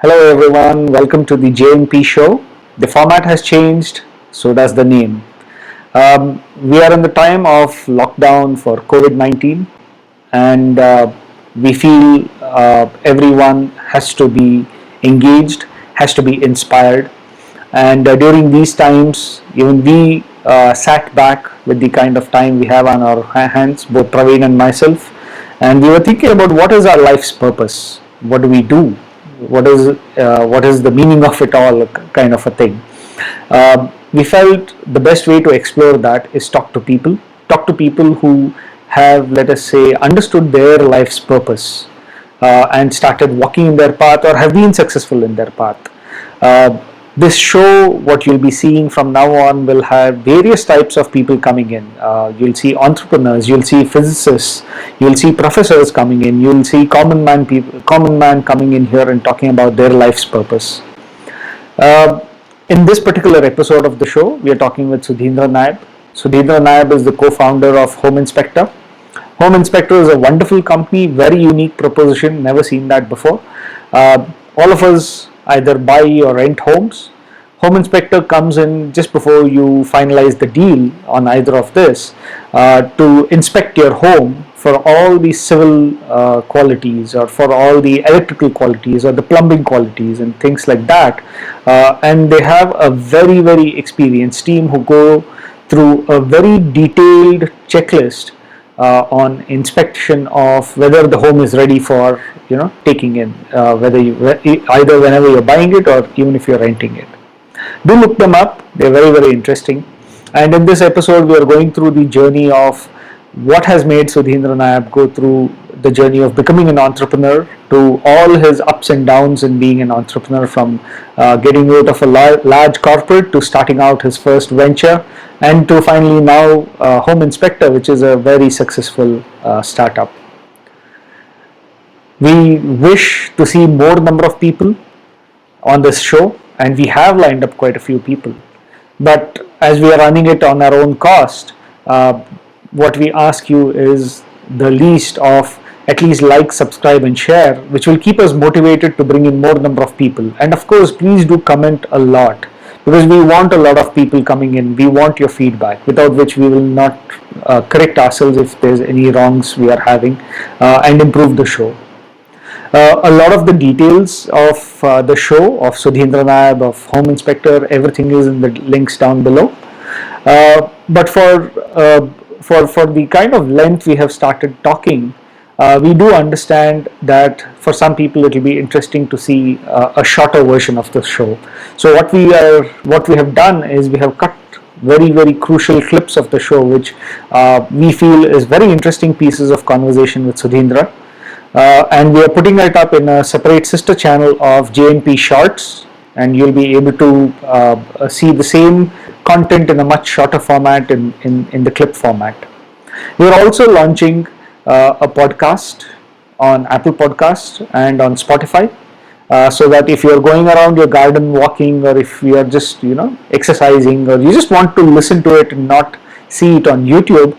Hello everyone, welcome to the J&P Show. The format has changed, so does the name. We are in the time of lockdown for COVID-19 and we feel everyone has to be engaged, has to be inspired. And during these times, even we sat back with the kind of time we have on our hands, both Praveen and myself, and we were thinking about what is our life's purpose? What do we do? What is the meaning of it all, kind of a thing. We felt the best way to explore that is talk to people who have, let us say, understood their life's purpose and started walking in their path or have been successful in their path. Uh, this show, what you'll be seeing from now on, will have various types of people coming in. You'll see entrepreneurs, you'll see physicists, you'll see professors coming in, you'll see common man coming in here and talking about their life's purpose. Uh, in this particular episode of the show, we are talking with Sudhindra Naib. Sudhindra Naib is the co-founder of HomeinspecKtor. HomeinspecKtor is a wonderful company, very unique proposition, never seen that before. All of us either buy or rent homes. HomeinspecKtor comes in just before you finalize the deal on either of this to inspect your home for all the civil qualities or for all the electrical qualities or the plumbing qualities and things like that. And they have a very, very experienced team who go through a very detailed checklist on inspection of whether the home is ready for taking in, whether you either whenever you're buying it or even if you're renting it. Do look them up; they're very, very interesting. And in this episode, we are going through the journey of what has made Sudhindra Naib go through the journey of becoming an entrepreneur, to all his ups and downs in being an entrepreneur, from getting out of a large corporate to starting out his first venture, and to finally now HomeinspecKtor, which is a very successful startup. We wish to see more number of people on this show, and we have lined up quite a few people. But as we are running it on our own cost, what we ask you is the least of at least like, subscribe, and share, which will keep us motivated to bring in more number of people. And of course, please do comment a lot, because we want a lot of people coming in. We want your feedback, without which we will not correct ourselves if there's any wrongs we are having, and improve the show. A lot of the details of the show of Sudhindra Naib, of HomeinspecKtor, everything is in the links down below. But for the kind of length we have started talking, we do understand that for some people it will be interesting to see a shorter version of the show. So what we have done is we have cut very, very crucial clips of the show, which we feel is very interesting pieces of conversation with Sudhindra. And we are putting it up in a separate sister channel of J&P Shorts, and you'll be able to see the same content in a much shorter format in the clip format. We are also launching a podcast on Apple Podcasts and on Spotify, so that if you're going around your garden walking, or if you are just exercising, or you just want to listen to it and not see it on YouTube,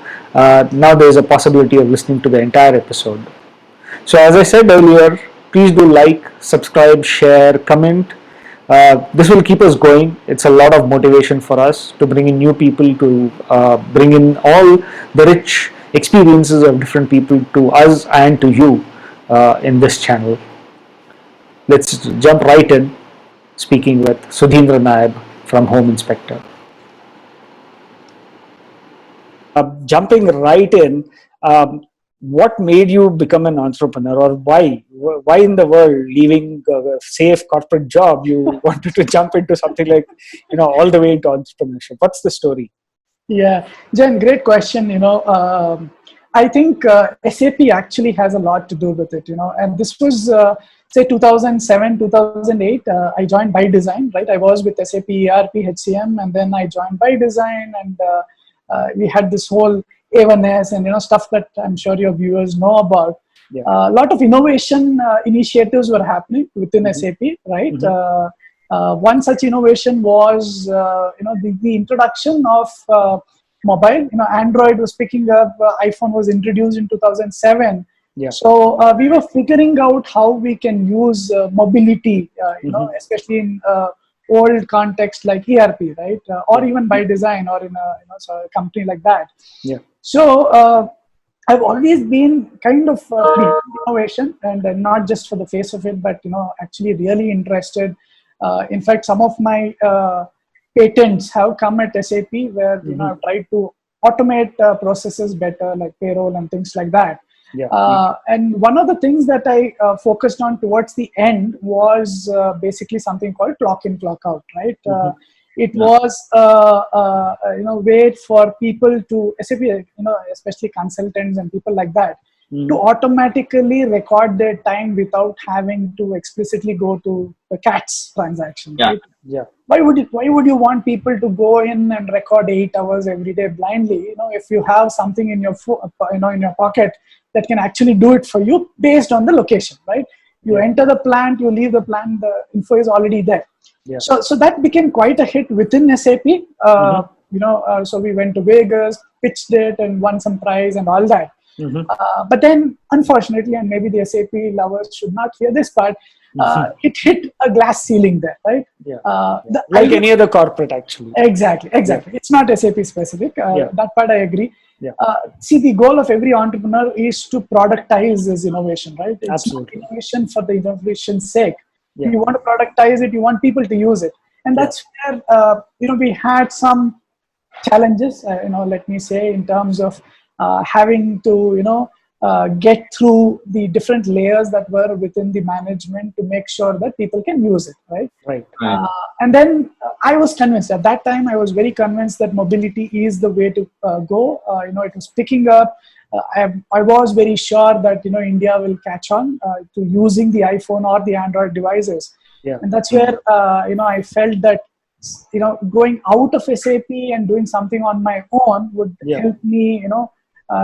now there is a possibility of listening to the entire episode. So as I said earlier, please do like, subscribe, share, comment. This will keep us going. It's a lot of motivation for us to bring in new people, to bring in all the rich experiences of different people to us and to you in this channel. Let's jump right in, speaking with Sudhindra Naib from HomeinspecKtor. Jumping right in, what made you become an entrepreneur, or why in the world, leaving a safe corporate job, you wanted to jump into something like all the way into entrepreneurship? What's the story? Yeah, Jen, great question. I think SAP actually has a lot to do with it. And this was say 2007, 2008. I joined by design, right? I was with SAP ERP HCM, and then I joined by design, and we had this whole A1S and stuff that I'm sure your viewers know about. Yeah. A lot of innovation initiatives were happening within SAP, right? One such innovation was the introduction of mobile. Android was picking up. iPhone was introduced in 2007. Yeah. So we were figuring out how we can use mobility, especially in old context like ERP, right? Or even by design, or in a so a company like that. Yeah. So I've always been kind of behind innovation, and not just for the face of it, but actually really interested. In fact, some of my patents have come at SAP, where I've tried to automate processes better, like payroll and things like that. Yeah. And one of the things that I focused on towards the end was basically something called clock in, clock out, right? It was way for people to SAP, especially consultants and people like that, to automatically record their time without having to explicitly go to the CATS transaction, right? Yeah. Why would you want people to go in and record 8 hours every day blindly? If you have something in your in your pocket that can actually do it for you based on the location, right? You enter the plant, you leave the plant, the info is already there. Yeah. So that became quite a hit within SAP. So we went to Vegas, pitched it, and won some prize and all that. But then, unfortunately, and maybe the SAP lovers should not hear this part, it hit a glass ceiling there, right? Like any other corporate, actually. Exactly. It's not SAP specific. That part I agree. See, the goal of every entrepreneur is to productize his innovation, right? It's Absolutely. not innovation for the innovation's sake. You want to productize it, you want people to use it. And that's where, we had some challenges, let me say, in terms of having to, get through the different layers that were within the management to make sure that people can use it, right? Right. And then I was convinced at that time. I was very convinced that mobility is the way to go. It was picking up. I was very sure that India will catch on to using the iPhone or the Android devices, and that's where I felt that going out of SAP and doing something on my own would help me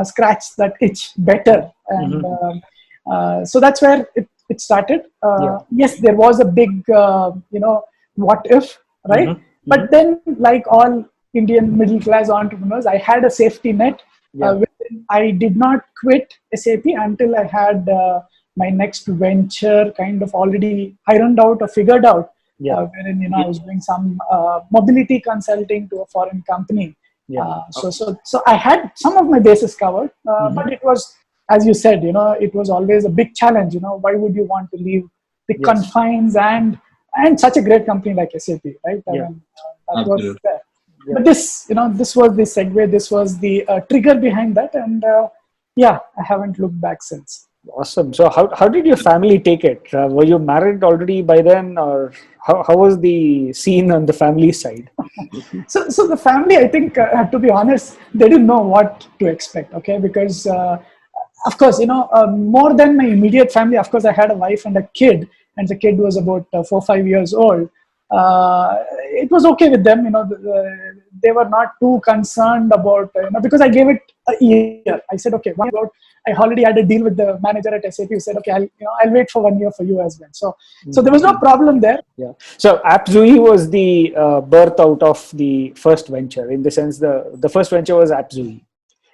scratch that itch better, and so that's where it started. Yes, there was a big what if, right? But then, like all Indian middle class entrepreneurs, I had a safety net. I did not quit SAP until I had my next venture kind of already ironed out or figured out, wherein I was doing some mobility consulting to a foreign company. So I had some of my bases covered, but it was, as you said, it was always a big challenge. Why would you want to leave the confines and such a great company like SAP, right? That was there. But this was the segue. This was the trigger behind that, and I haven't looked back since. Awesome. So how did your family take it? Were you married already by then, or how was the scene on the family side? So the family, I think, to be honest, they didn't know what to expect. Okay, because of course, more than my immediate family. Of course, I had a wife and a kid, and the kid was about 4 or 5 years old. It was okay with them. They were not too concerned about because I gave it a year. I said, okay, I already had a deal with the manager at SAP who said, okay, I'll wait for 1 year for you as well. So there was no problem there. So AppZui was the birth out of the first venture, in the sense the first venture was AppZui.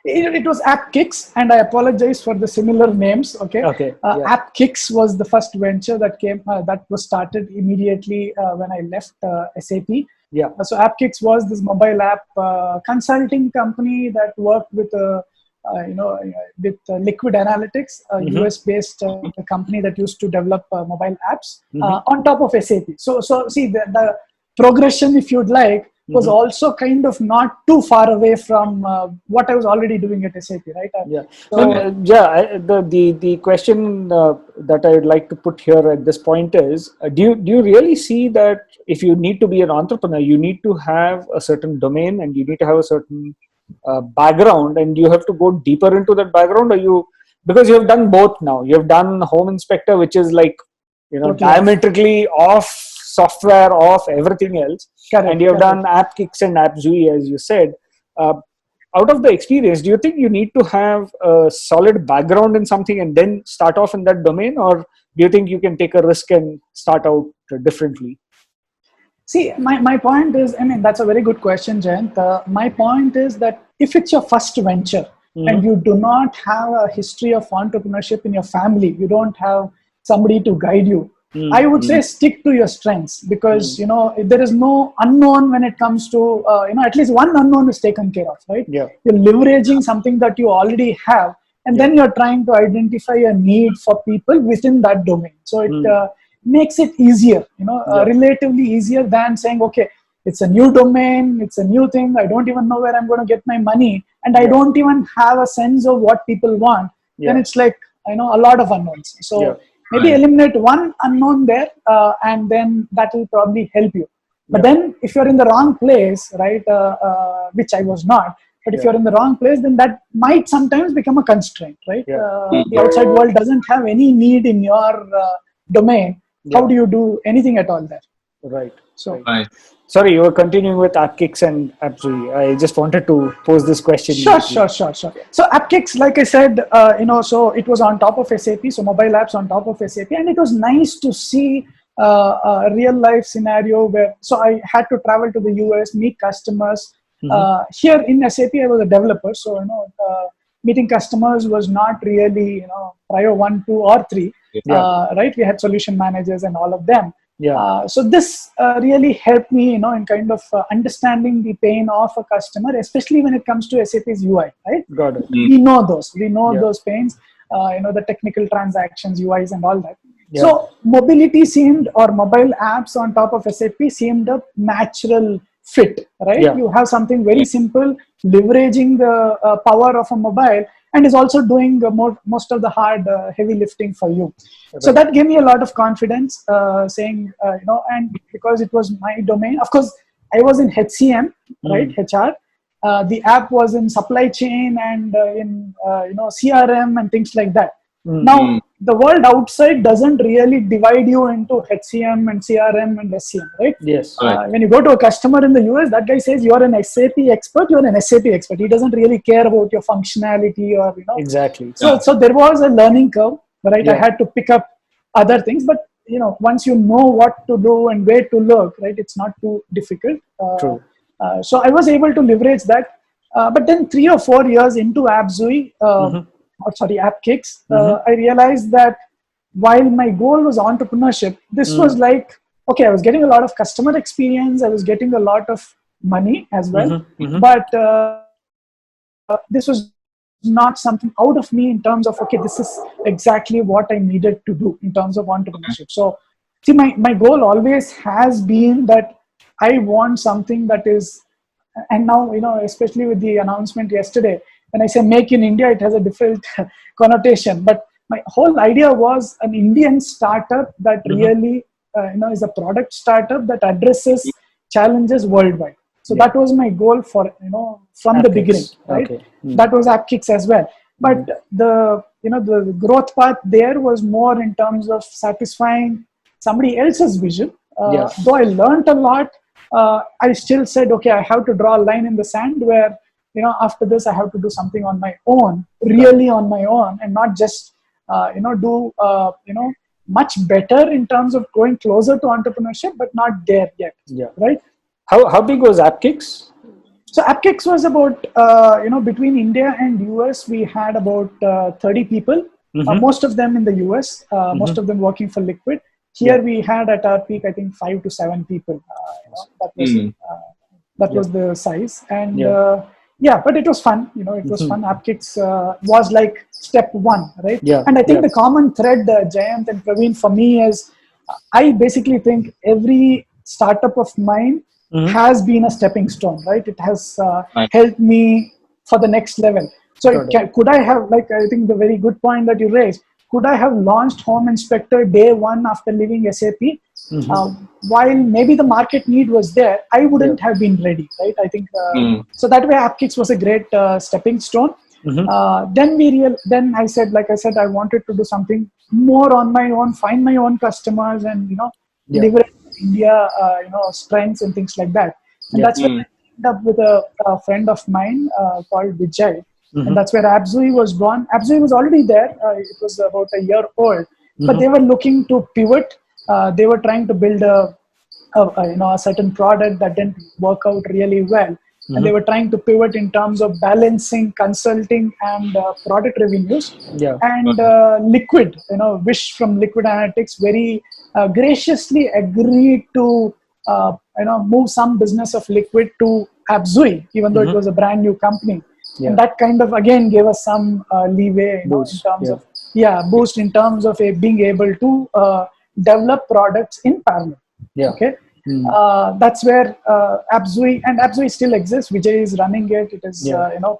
It was AppKicks, and I apologize for the similar names. Okay. AppKicks was the first venture that came that was started immediately when I left SAP. So AppKicks was this mobile app consulting company that worked with with Liquid Analytics, a US-based company that used to develop mobile apps on top of SAP. So see the progression, if you'd like, was also kind of not too far away from what I was already doing at SAP, right? The question that I would like to put here at this point is, do you really see that if you need to be an entrepreneur, you need to have a certain domain and you need to have a certain background, and you have to go deeper into that background, or because you have done both now? You have done HomeinspeKtor, which is like diametrically off software, off everything else. And you have done AppKicks and AppZui, as you said. Out of the experience, do you think you need to have a solid background in something and then start off in that domain, or do you think you can take a risk and start out differently? See, my point is, that's a very good question, Jayant. My point is that if it's your first venture, and you do not have a history of entrepreneurship in your family, you don't have somebody to guide you, I would say stick to your strengths, because there is no unknown when it comes to at least one unknown is taken care of, right? You're leveraging something that you already have, and then you're trying to identify a need for people within that domain. So it makes it easier, relatively easier than saying, okay, it's a new domain, it's a new thing, I don't even know where I'm going to get my money, and I don't even have a sense of what people want. Then it's like, a lot of unknowns. So maybe eliminate one unknown there, and then that will probably help you. But then if you're in the wrong place, right, which I was not, but if you're in the wrong place, then that might sometimes become a constraint, right? The outside world doesn't have any need in your domain. How do you do anything at all there? Right. So, sorry, you were continuing with AppKicks and AppZui. I just wanted to pose this question. Sure. So AppKicks, like I said, so it was on top of SAP, so mobile apps on top of SAP, and it was nice to see a real life scenario where, so I had to travel to the US, meet customers. Here in SAP, I was a developer, so meeting customers was not really prior 1, 2, or 3. Right? We had solution managers and all of them. So this really helped me, in kind of understanding the pain of a customer, especially when it comes to SAP's UI. Right? Got it. We know those. We know those pains. The technical transactions, UIs, and all that. So mobility seemed, or mobile apps on top of SAP seemed a natural fit, right? You have something very simple, leveraging the power of a mobile, and is also doing most of the hard, heavy lifting for you. So that gave me a lot of confidence, saying, and because it was my domain, of course, I was in HCM, right, HR. The app was in supply chain and in CRM and things like that. Now, the world outside doesn't really divide you into HCM and CRM and SCM, right? Yes. When you go to a customer in the US, that guy says you're an SAP expert, you're an SAP expert. He doesn't really care about your functionality or, Exactly. So there was a learning curve, right? I had to pick up other things, but, once you know what to do and where to look, right, it's not too difficult. True. So I was able to leverage that. But then 3 or 4 years into AppZui, AppKicks, I realized that while my goal was entrepreneurship, this was like, okay, I was getting a lot of customer experience, I was getting a lot of money as well, but this was not something out of me in terms of, okay, this is exactly what I needed to do in terms of entrepreneurship. So see, my goal always has been that I want something that is, and now, especially with the announcement yesterday, when I say make in India, it has a different connotation. But my whole idea was an Indian startup that really, is a product startup that addresses challenges worldwide. So that was my goal for, from AppKicks. The beginning, right? Okay. That was AppKicks as well. But the growth path there was more in terms of satisfying somebody else's vision. Though I learned a lot, I still said, okay, I have to draw a line in the sand where, after this, I have to do something on my own, really on my own, and not just, do, much better in terms of going closer to entrepreneurship, but not there yet. Right? How big was AppKicks? So AppKicks was about, between India and US, we had about 30 people, most of them in the US, most of them working for Liquid. Here we had at our peak, I think 5 to 7 people. That was the size, and but it was fun. It was fun. AppKicks was like step 1, right? And I think the common thread, Jayant and Praveen, for me is, I basically think every startup of mine has been a stepping stone, right? It has helped me for the next level. So could I have, like, I think the very good point that you raised, could I have launched HomeinspecKtor day 1 after leaving SAP? While maybe the market need was there, I wouldn't have been ready, right? I think so. That way, AppKicks was a great stepping stone. Then I said, I wanted to do something more on my own, find my own customers, and leverage India, strengths and things like that. And that's when I ended up with a friend of mine called Vijay. And that's where AppZui was born. AppZui was already there. It was about a year old, but they were looking to pivot. They were trying to build a certain product that didn't work out really well. and they were trying to pivot in terms of balancing consulting and product revenues. Yeah. And Liquid, Wish from Liquid Analytics very graciously agreed to move some business of Liquid to AppZui, even though it was a brand new company. Yeah. And that kind of again gave us some leeway in terms of boost in terms of being able to develop products in parallel. Yeah. Okay. That's where AppZui still exists. Vijay is running it. It is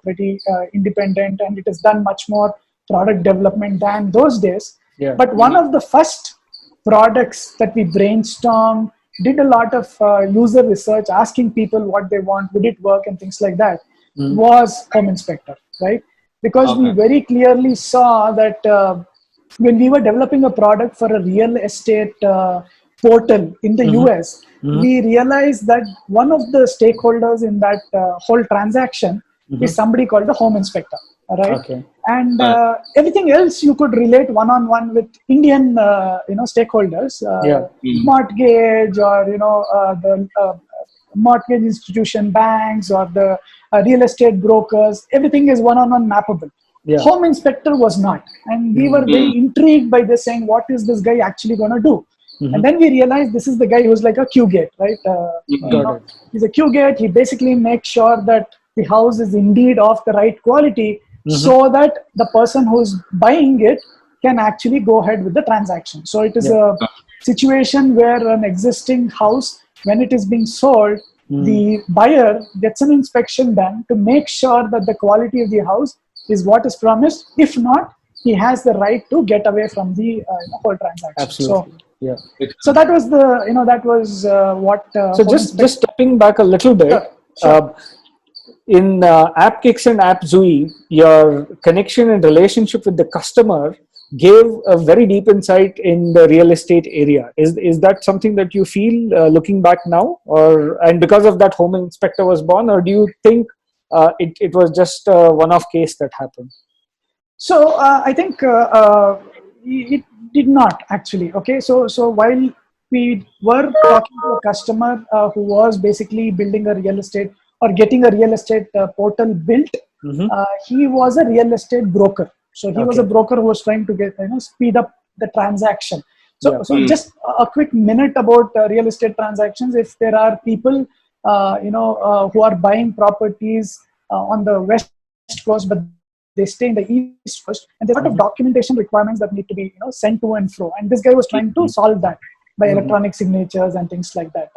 pretty independent, and it has done much more product development than those days. Yeah. But one of the first products that we brainstormed, did a lot of user research, asking people what they want, would it work, and things like that, was HomeinspecKtor, right? Because we very clearly saw that when we were developing a product for a real estate portal in the US, we realized that one of the stakeholders in that whole transaction is somebody called the home inspector, right? Okay. And everything else you could relate one-on-one with Indian, stakeholders, mortgage, or the mortgage institution, banks, or the real estate brokers. Everything is one-on-one mappable. Home inspector was not, and we were very intrigued by this, saying, what is this guy actually going to do? And then we realized this is the guy who's like a Q gate, right? He's a Q gate. He basically makes sure that the house is indeed of the right quality, so that the person who's buying it can actually go ahead with the transaction. So it is a situation where an existing house, when it is being sold, the buyer gets an inspection done to make sure that the quality of the house is what is promised. If not, he has the right to get away from the whole transaction. Absolutely. So that was what. So just stepping back a little bit, in AppKicks and AppZui, your connection and relationship with the customer gave a very deep insight in the real estate area. Is that something that you feel looking back now, and because of that, HomeinspecKtor was born, or do you think it was just a one-off case that happened? So I think it did not actually. Okay, so while we were talking to a customer who was basically building a real estate or getting a real estate portal built, he was a real estate broker. So he was a broker who was trying to get speed up the transaction. So just a quick minute about real estate transactions. If there are people who are buying properties on the west coast, but they stay in the east coast, and there's a lot of documentation requirements that need to be sent to and fro. And this guy was trying to solve that by electronic signatures and things like that.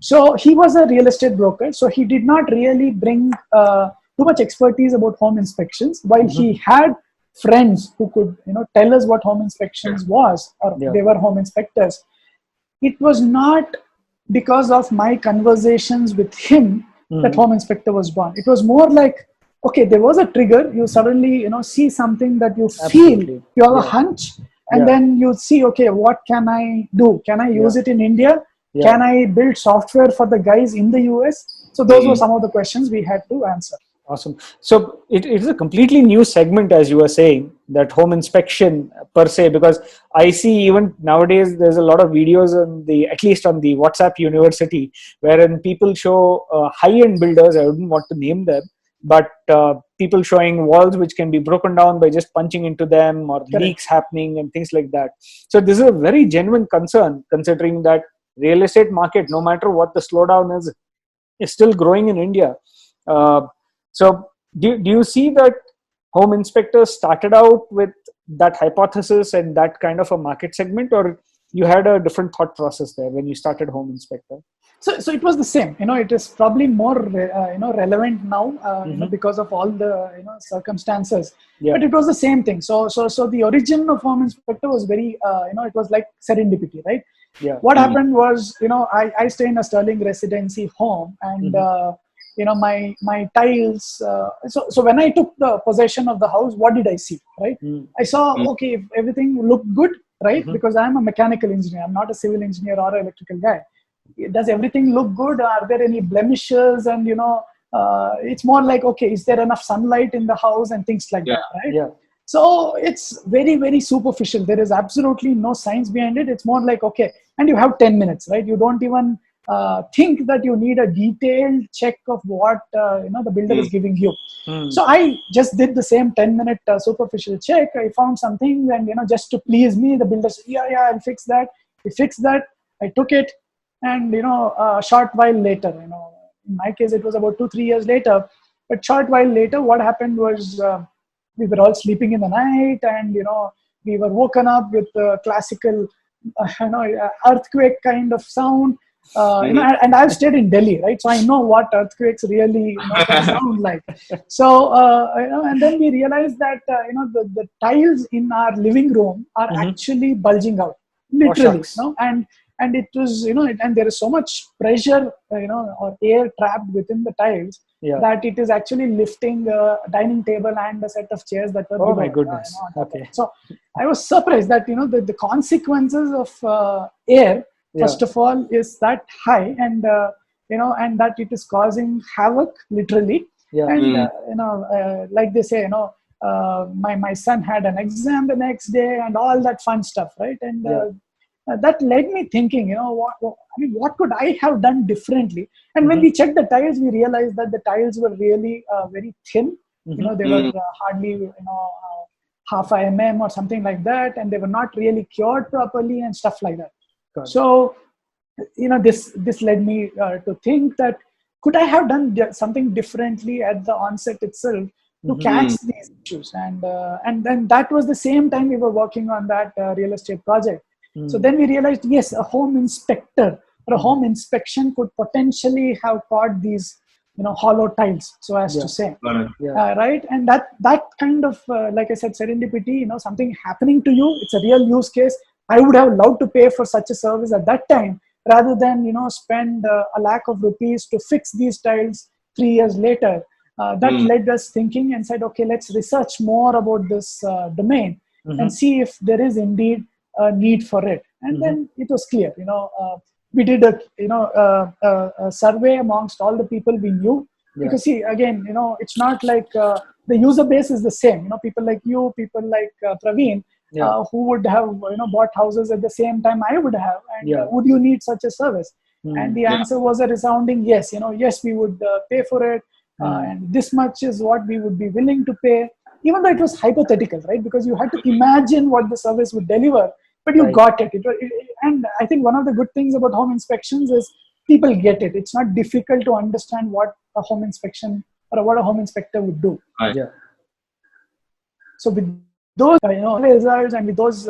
So he was a real estate broker. So he did not really bring too much expertise about home inspections, while he had friends who could tell us what home inspections was, or they were home inspectors. It was not because of my conversations with him that HomeinspecKtor was born. It was more like, okay, there was a trigger. You suddenly see something that you feel, you have a hunch, and then you see, okay, what can I do? Can I use it in India? Can I build software for the guys in the US? So those were some of the questions we had to answer. Awesome. So it is a completely new segment, as you were saying, that home inspection per se, because I see even nowadays there's a lot of videos on at least on the WhatsApp University, wherein people show high-end builders. I wouldn't want to name them, but people showing walls which can be broken down by just punching into them, or leaks happening and things like that. So this is a very genuine concern, considering that real estate market, no matter what the slowdown is still growing in India. So do you see that HomeinspecKtor started out with that hypothesis and that kind of a market segment, or you had a different thought process there when you started HomeinspecKtor? So it was the same. It is probably more relevant now because of all the circumstances. But it was the same thing. So the origin of HomeinspecKtor was very it was like serendipity, right? What happened was I stay in a Sterling residency home, and my tiles. So when I took the possession of the house, what did I see? Right? I saw, okay, if everything looked good, right? Because I'm a mechanical engineer. I'm not a civil engineer or an electrical guy. Does everything look good? Are there any blemishes? And it's more like, okay, is there enough sunlight in the house and things like that, right? So it's very, very superficial. There is absolutely no science behind it. It's more like, okay, and you have 10 minutes, right? You don't even think that you need a detailed check of what the builder is giving you. So I just did the same 10-minute superficial check. I found something, and just to please me, the builder said, yeah, I'll fix that. He fixed that. I took it, and a short while later, in my case it was about 2-3 years later, but short while later, what happened was we were all sleeping in the night, and we were woken up with classical earthquake kind of sound. And I've stayed in Delhi, right? So I know what earthquakes really can sound like. So and then we realized that the tiles in our living room are actually bulging out, literally. And it was and there is so much pressure, or air trapped within the tiles, that it is actually lifting a dining table and a set of chairs that were below. My goodness. Okay. So I was surprised that the consequences of air, first of all, is that high, and and that it is causing havoc, literally. And like they say, my son had an exam the next day, and all that fun stuff, right? And that led me thinking, what could I have done differently? And when we checked the tiles, we realized that the tiles were really very thin. They were hardly half a mm or something like that, and they were not really cured properly and stuff like that. So this led me to think that could I have done something differently at the onset itself to catch these issues? And then that was the same time we were working on that real estate project. So then we realized, yes, a home inspector or a home inspection could potentially have caught these hollow tiles, so as to say. Right? And that kind of like I said, serendipity, something happening to you, it's a real use case. I would have loved to pay for such a service at that time, rather than spend a lakh of rupees to fix these tiles 3 years later. That led us thinking and said, okay, let's research more about this domain and see if there is indeed a need for it. And then it was clear. We did a survey amongst all the people we knew, because see, again, it's not like the user base is the same. People like you, people like Praveen, who would have bought houses at the same time I would have, and would you need such a service? And the answer was a resounding yes. Yes, we would pay for it, and this much is what we would be willing to pay, even though it was hypothetical, right? Because you had to imagine what the service would deliver, but you got it. And I think one of the good things about home inspections is people get it. It's not difficult to understand what a home inspection or what a home inspector would do. So with those results and with those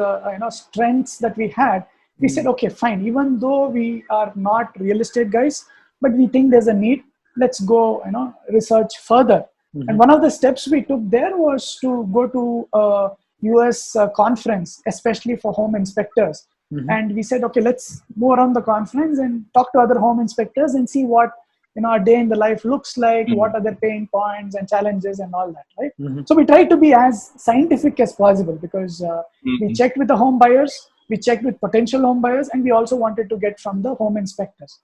strengths that we had, we said, okay, fine. Even though we are not real estate guys, but we think there's a need, let's go research further. And one of the steps we took there was to go to a US conference, especially for home inspectors. And we said, okay, let's go around the conference and talk to other home inspectors and see what a day in the life looks like, what are their pain points and challenges and all that, right? So we tried to be as scientific as possible, because we checked with the home buyers, we checked with potential home buyers, and we also wanted to get from the home inspectors.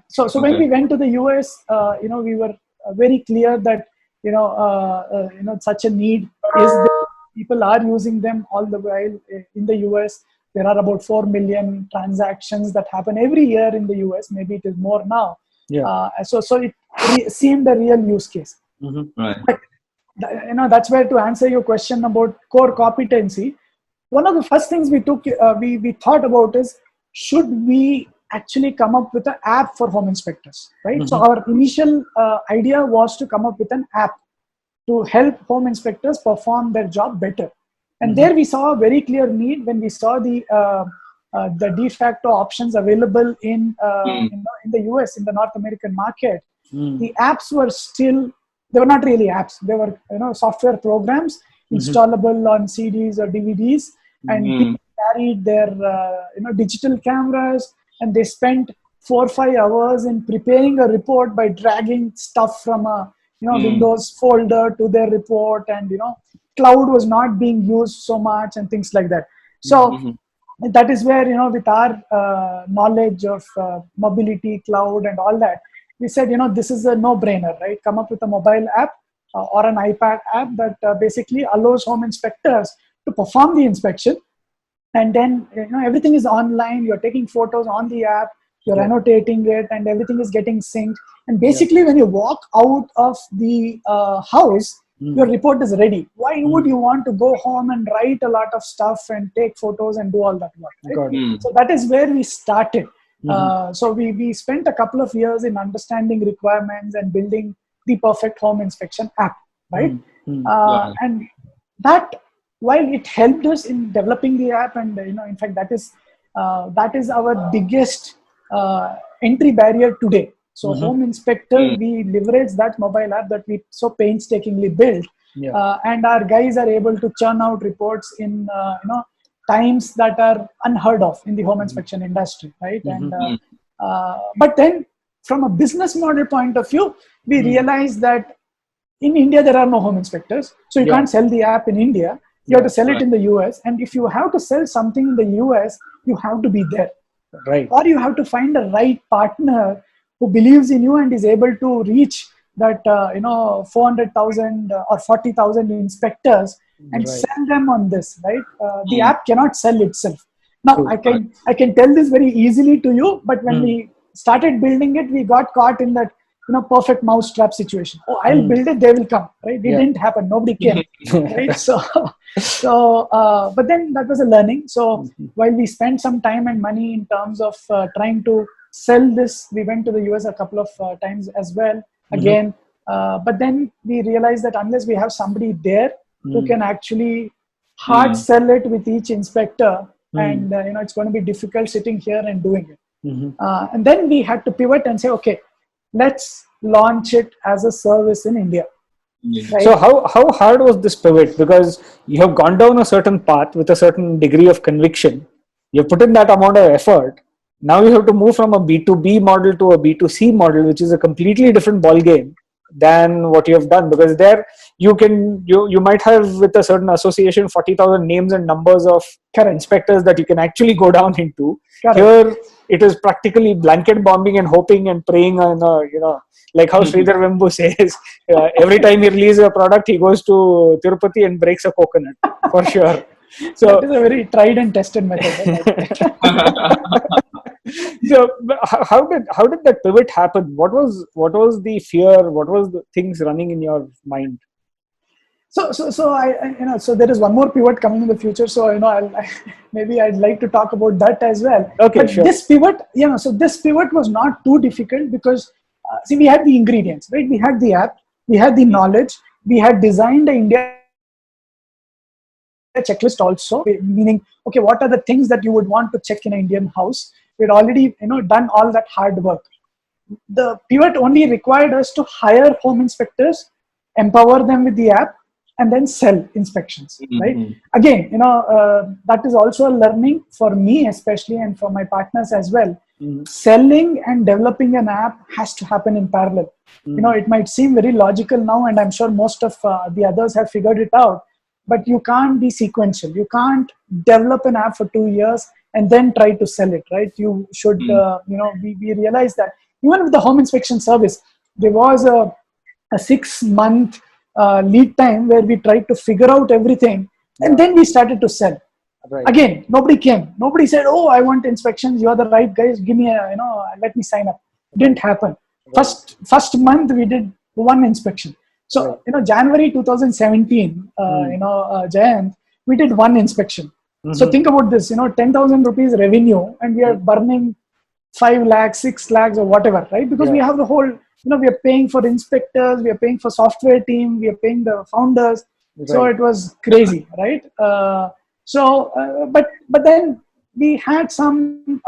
So when we went to the US, we were very clear that such a need is there. People are using them all the while in the US. There are about 4 million transactions that happen every year in the US. Maybe it is more now. So it seemed a real use case. But that's where, to answer your question about core competency, one of the first things we thought about is, should we actually come up with an app for home inspectors, right? So our initial idea was to come up with an app to help home inspectors perform their job better. And there we saw a very clear need when we saw the de facto options available in the US, in the North American market. The apps were they were not really apps. They were software programs installable on CDs or DVDs, and people carried their digital cameras, and they spent 4 or 5 hours in preparing a report by dragging stuff from a Windows folder to their report, and cloud was not being used so much and things like that. So that is where with our knowledge of mobility, cloud, and all that, we said this is a no-brainer, right? Come up with a mobile app or an iPad app that basically allows home inspectors to perform the inspection, and then everything is online. You're taking photos on the app. you're Yeah. annotating it, and everything is getting synced. And basically, when you walk out of the house, your report is ready. Why would you want to go home and write a lot of stuff and take photos and do all that work? Right? Got it. So that is where we started. So we spent a couple of years in understanding requirements and building the perfect home inspection app, right? And that, while it helped us in developing the app, and in fact that is our biggest entry barrier today. So Home Inspector, we leverage that mobile app that we so painstakingly built, and our guys are able to churn out reports in times that are unheard of in the home inspection industry, right? And but then, from a business model point of view, we realized that in India there are no home inspectors, so you can't sell the app in India. You have to sell it in the US, and if you have to sell something in the US, you have to be there, Right. or you have to find a right partner who believes in you and is able to reach that 400,000 or 40,000 inspectors and sell them on this, right? The app cannot sell itself. Now, True. I can tell this very easily to you, but when we started building it, we got caught in that perfect mousetrap situation. Oh, I'll build it, they will come, right? It didn't happen. Nobody came, right? But then that was a learning. So while we spent some time and money in terms of trying to sell this, we went to the US a couple of times as well. Again, but then we realized that unless we have somebody there who can actually hard sell it with each inspector, and it's going to be difficult sitting here and doing it. And then we had to pivot and say, okay, let's launch it as a service in India. Right? So how hard was this pivot? Because you have gone down a certain path with a certain degree of conviction. You've put in that amount of effort. Now you have to move from a B2B model to a B2C model, which is a completely different ball game than what you have done. Because there you might have, with a certain association, 40,000 names and numbers of inspectors that you can actually go down into. Here it is practically blanket bombing and hoping and praying on like how Sridhar Vembu says, every time he releases a product, he goes to Tirupati and breaks a coconut, for sure. So that is a very tried and tested method. So how did that pivot happen? What was the fear? What was the things running in your mind? So there is one more pivot coming in the future. So maybe I'd like to talk about that as well. Okay, but sure. This pivot, so this pivot was not too difficult because we had the ingredients, right? We had the app, we had the knowledge, we had designed the India checklist also, meaning, okay, what are the things that you would want to check in an Indian house? We had already done all that hard work. The pivot only required us to hire home inspectors, empower them with the app, and then sell inspections, right? Again, that is also a learning for me especially, and for my partners as well. Selling and developing an app has to happen in parallel. It might seem very logical now, and I'm sure most of the others have figured it out, but you can't be sequential. You can't develop an app for 2 years and then try to sell it, right? You should, we realized that even with the home inspection service, there was a 6-month lead time where we tried to figure out everything, and then we started to sell. Right. Again, nobody came. Nobody said, "Oh, I want inspections. You're the right guys. Give me let me sign up." It didn't happen. Right. First month we did 1 inspection. So January 2017, Jayant, we did 1 inspection. So think about this. 10,000 rupees revenue, and we are burning 5 lakhs, 6 lakhs, or whatever, right? Because we have the whole. We are paying for inspectors, we are paying for software team, we are paying the founders. Right. So it was crazy, right? But then we had some,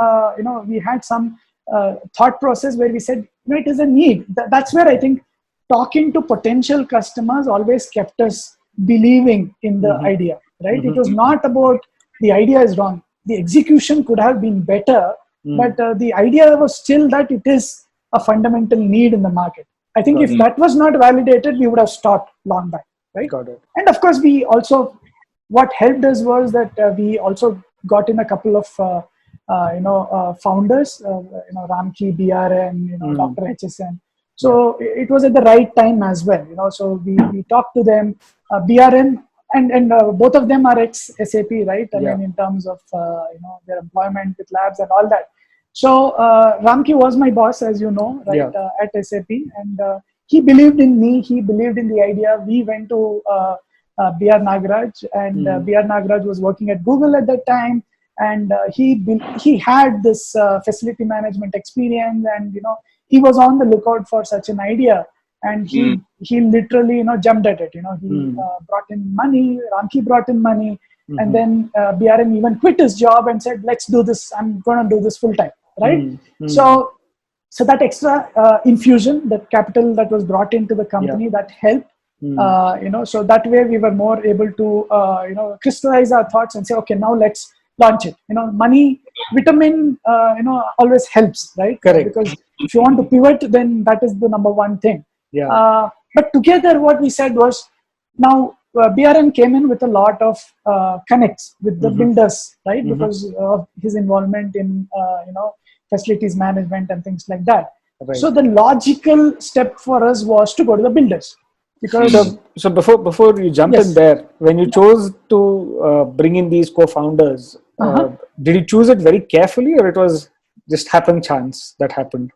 thought process where we said, it is a need. That's where I think talking to potential customers always kept us believing in the idea, right? It was not about the idea is wrong. The execution could have been better, but the idea was still that it is a fundamental need in the market. I think if that was not validated, we would have stopped long back, right? Got it. And of course, we also, what helped us was that we also got in a couple of, founders, Ramki, BRN, Dr. HSN. So it was at the right time as well, so we talked to them, BRN, and both of them are ex-SAP, right? I mean, in terms of, their employment with labs and all that. So Ramki was my boss, as you know, right, at SAP, and he believed in me. He believed in the idea. We went to B.R. Nagaraj, and B.R. Nagaraj was working at Google at that time, and he had this facility management experience, and he was on the lookout for such an idea, and he literally jumped at it. He brought in money. Ramki brought in money. And then BRM even quit his job and said, "Let's do this. I'm going to do this full time." Right? So that extra infusion, that capital that was brought into the company, that helped. So that way we were more able to crystallize our thoughts and say, okay, now let's launch it. Money, vitamin, always helps, right? Correct. Because if you want to pivot, then that is the number one thing. But together, what we said was, now BRM came in with a lot of connects with the builders, right? Because of his involvement in facilities management and things like that. Right. So the logical step for us was to go to the builders. Because so before you jump in there, when you chose to bring in these co-founders, did you choose it very carefully, or it was just happen chance that happened?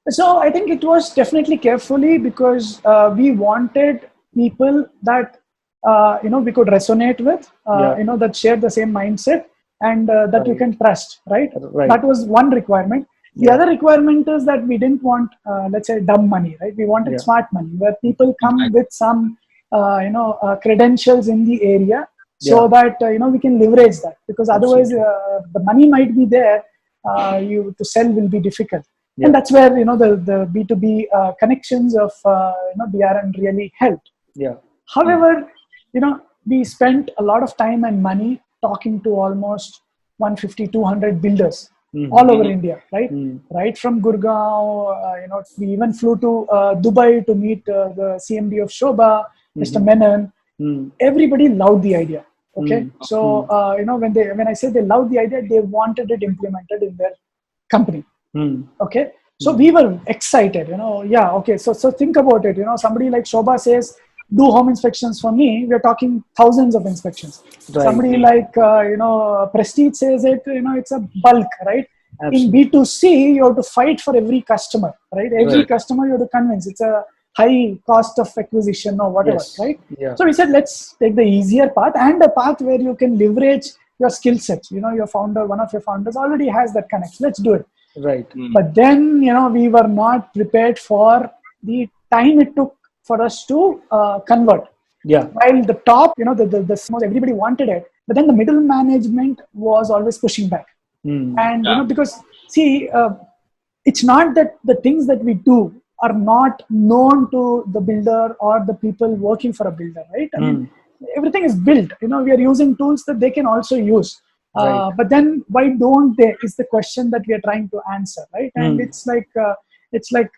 So I think it was definitely carefully, because we wanted people that we could resonate with, that share the same mindset, and that you can trust, right? That was one requirement. The other requirement is that we didn't want, let's say, dumb money, right? We wanted smart money, where people come with some, credentials in the area, so that we can leverage that. Because otherwise, the money might be there, to sell will be difficult, and that's where the B2B connections of BRM really helped. However, we spent a lot of time and money talking to almost 150, 200 builders all over India, right? Right from Gurgaon, we even flew to Dubai to meet the CMD of Shobha, Mr. Menon. Everybody loved the idea. Okay, so when I say they loved the idea, they wanted it implemented in their company. Okay, so we were excited. Okay. So think about it. Somebody like Shobha says, do home inspections for me. We're talking thousands of inspections. Right. Somebody like Prestige says it, it's a bulk, right? Absolutely. In B2C, you have to fight for every customer, right? Every customer you have to convince. It's a high cost of acquisition or whatever, right? So we said, let's take the easier path, and a path where you can leverage your skill sets. Your founder, one of your founders already has that connection. Let's do it. Right. But then, we were not prepared for the time it took for us to convert. While the top, the everybody wanted it, but then the middle management was always pushing back. And because see, it's not that the things that we do are not known to the builder or the people working for a builder, right? I mean, everything is built. We are using tools that they can also use. But then why don't they? Is the question that we are trying to answer, right? And it's like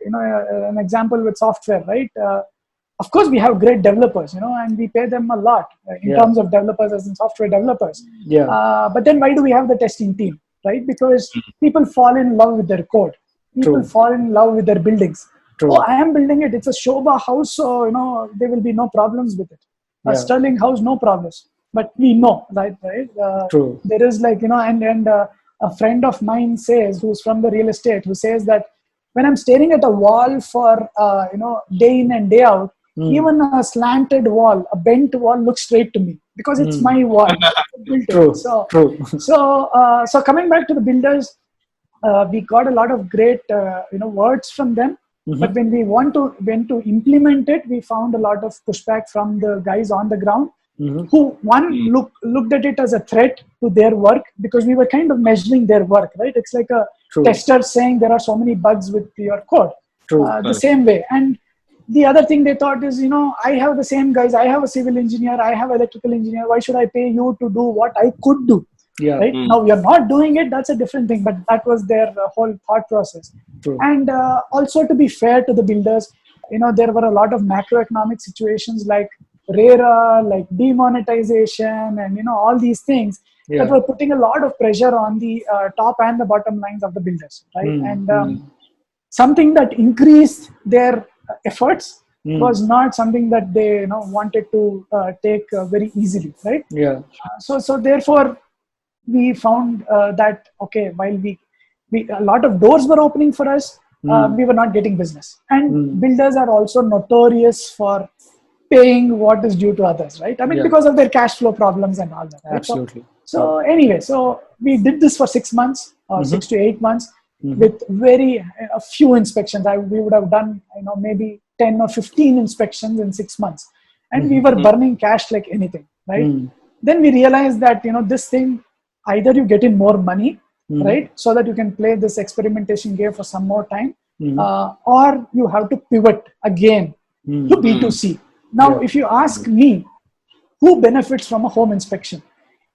an example with software, right? Of course, we have great developers, and we pay them a lot in terms of developers, as in software developers. But then why do we have the testing team, right? Because people fall in love with their code. People fall in love with their buildings. Oh, I am building it. It's a Shobha house, so there will be no problems with it. A Sterling house, no problems. But we know, right? There is and a friend of mine says, who's from the real estate, who says that when I'm staring at a wall for day in and day out, even a slanted wall, a bent wall looks straight to me, because it's my wall. So coming back to the builders, we got a lot of great words from them. But when we went to implement it, we found a lot of pushback from the guys on the ground, who looked at it as a threat to their work, because we were kind of measuring their work, right? It's like a tester saying there are so many bugs with your code. The same way. And the other thing they thought is, I have the same guys. I have a civil engineer. I have an electrical engineer. Why should I pay you to do what I could do? Right? Now you're not doing it. That's a different thing. But that was their whole thought process. And also, to be fair to the builders, there were a lot of macroeconomic situations like RERA, like demonetization, and all these things that were putting a lot of pressure on the top and the bottom lines of the builders, right? And something that increased their efforts was not something that they wanted to take very easily, right? So therefore we found that, okay, while we a lot of doors were opening for us. We were not getting business. And builders are also notorious for paying what is due to others, right? I mean, because of their cash flow problems and all that. Right? Absolutely. So anyway, so we did this for 6 months or 6 to 8 months with very a few inspections. We would have done, maybe 10 or 15 inspections in 6 months, and we were burning cash like anything, right? Then we realized that this thing, either you get in more money, right, so that you can play this experimentation game for some more time, or you have to pivot again to B2C. Now, if you ask me, who benefits from a home inspection?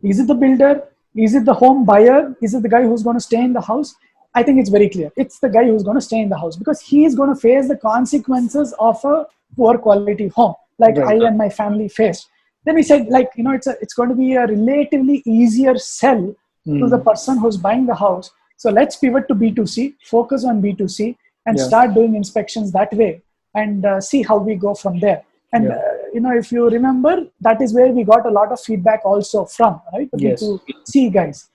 Is it the builder? Is it the home buyer? Is it the guy who's going to stay in the house? I think it's very clear. It's the guy who's going to stay in the house, because he is going to face the consequences of a poor quality home, like I and my family faced. Then we said, it's going to be a relatively easier sell to the person who's buying the house. So let's pivot to B2C, focus on B2C, and start doing inspections that way, and see how we go from there. And if you remember, that is where we got a lot of feedback also from, right? The B2C guys.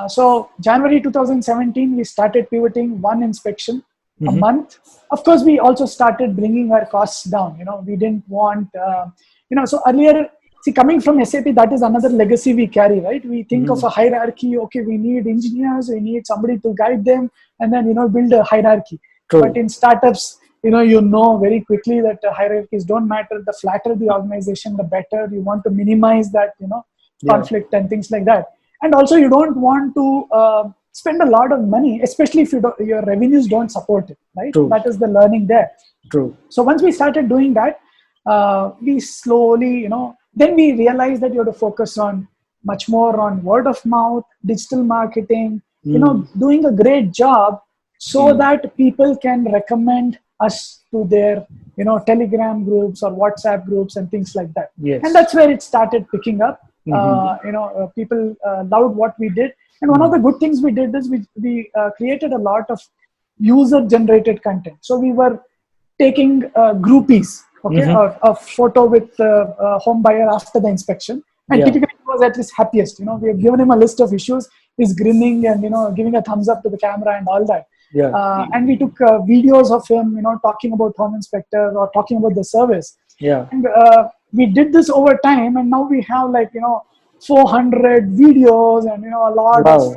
So January 2017, we started pivoting one inspection a month. Of course, we also started bringing our costs down. We didn't want, so earlier, see, coming from SAP, that is another legacy we carry, right? We think of a hierarchy. Okay, we need engineers, we need somebody to guide them, and then, build a hierarchy. But in startups, very quickly that hierarchies don't matter. The flatter the organization, the better. You want to minimize that, conflict and things like that. And also, you don't want to spend a lot of money, especially if your revenues don't support it, right? That is the learning there. So once we started doing that, we slowly, then we realized that you have to focus on much more on word of mouth, digital marketing, doing a great job so that people can recommend us to their, Telegram groups or WhatsApp groups and things like that. And that's where it started picking up. People loved what we did. And one of the good things we did is we created a lot of user-generated content. So we were taking groupies, a photo with the home buyer after the inspection. And typically he was at his happiest. We have given him a list of issues. He's grinning and, giving a thumbs up to the camera and all that. And we took videos of him, talking about HomeinspecKtor or talking about the service. And we did this over time, and now we have 400 videos and a lot of